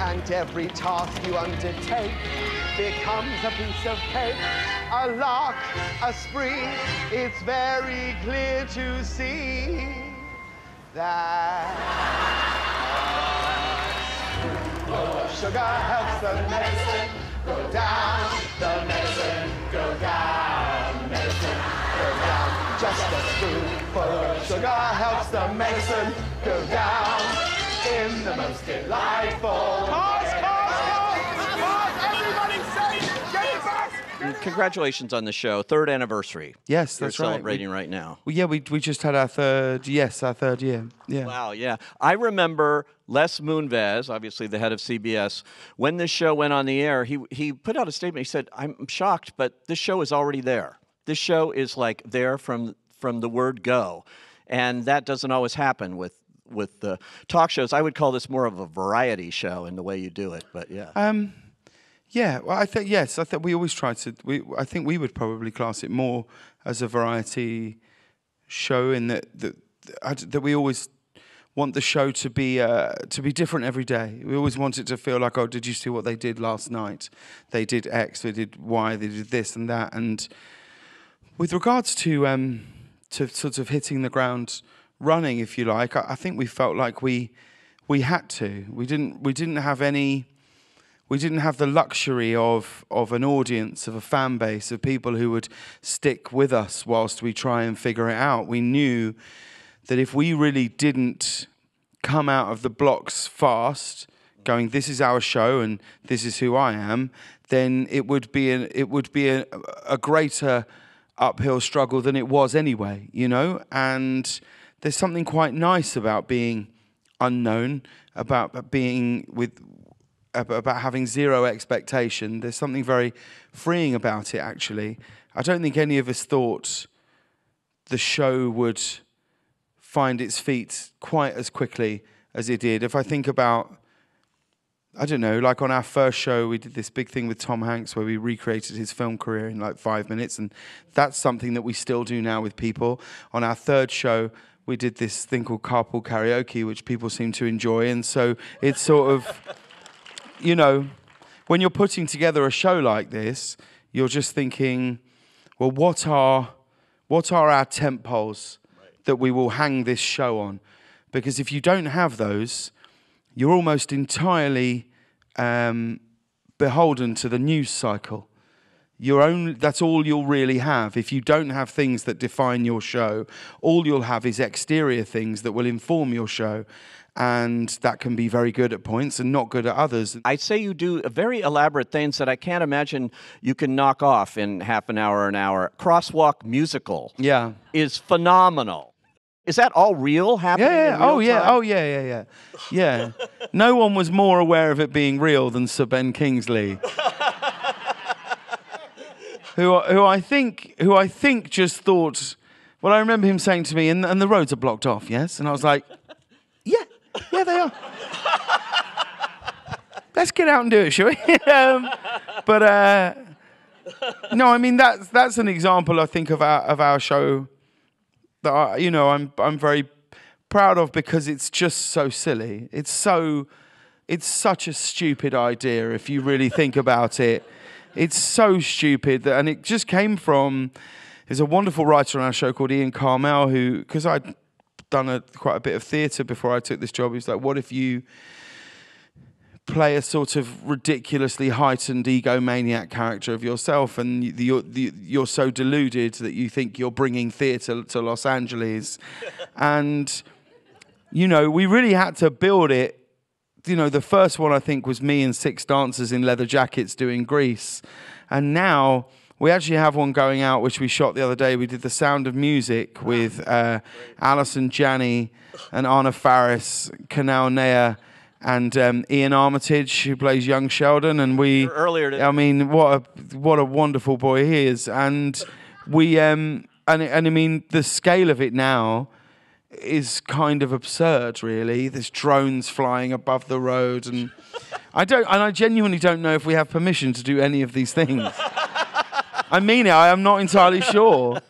and every task you undertake becomes a piece of cake, a lark, a spree. It's very clear to see that sugar helps the medicine go down, the medicine go down, medicine go down. Just a spoonful of sugar helps the medicine go down in the most delightful way. Everybody say, get it back! Congratulations on the show. 3rd anniversary. Yes, that's You're right. Celebrating right now. Well, yeah, we just had our third year. Yeah. Wow, yeah. I remember Les Moonves, obviously the head of CBS, when this show went on the air, he put out a statement. He said, I'm shocked, but this show is already there. This show is like there from the word go. And that doesn't always happen with the talk shows. I would call this more of a variety show in the way you do it, but yeah. Yeah, well, I think we always try to. I think we would probably class it more as a variety show in that we always want the show to be different every day. We always want it to feel like, oh, did you see what they did last night? They did X, they did Y, they did this and that. And with regards to sort of hitting the ground running, if you like, I think we felt like we had to. We didn't have the luxury of an audience, of a fan base, of people who would stick with us whilst we try and figure it out. We knew that if we really didn't come out of the blocks fast, going, this is our show and this is who I am, then it would be a greater uphill struggle than it was anyway, you know? And there's something quite nice about being unknown, about having zero expectation. There's something very freeing about it, actually. I don't think any of us thought the show would find its feet quite as quickly as it did. If I think about, I don't know, like on our first show, we did this big thing with Tom Hanks where we recreated his film career in like 5 minutes, and that's something that we still do now with people. On our third show, we did this thing called carpool karaoke, which people seem to enjoy, and so it's sort of... You know, when you're putting together a show like this, you're just thinking, well, what are our tent poles that we will hang this show on? Because if you don't have those, you're almost entirely beholden to the news cycle. That's all you'll really have. If you don't have things that define your show, all you'll have is exterior things that will inform your show. And that can be very good at points and not good at others. I'd say you do very elaborate things that I can't imagine you can knock off in half an hour, an hour. Crosswalk musical is phenomenal. Is that all real happening in real time? Yeah. No one was more aware of it being real than Sir Ben Kingsley. who I think just thought, well, I remember him saying to me, and the roads are blocked off, yes? And I was like, yeah, they are. Let's get out and do it, shall we? No, I mean that's an example, I think, of our show that I'm very proud of, because it's just so silly. It's such a stupid idea if you really think about it. It's so stupid and it just came from. There's a wonderful writer on our show called Ian Carmel who, because I'd done quite a bit of theatre before I took this job. He's like, what if you play a sort of ridiculously heightened egomaniac character of yourself, and you're so deluded that you think you're bringing theatre to Los Angeles. And, we really had to build it. The first one, I think, was me and 6 dancers in leather jackets doing Grease. And now we actually have one going out, which we shot the other day. We did The Sound of Music with Alison Janney and Anna Faris, Kanal Nea, and Ian Armitage, who plays young Sheldon. And I mean, what a wonderful boy he is. And we, and I mean, the scale of it now is kind of absurd, really. There's drones flying above the road, and I genuinely don't know if we have permission to do any of these things. I mean it. I am not entirely sure.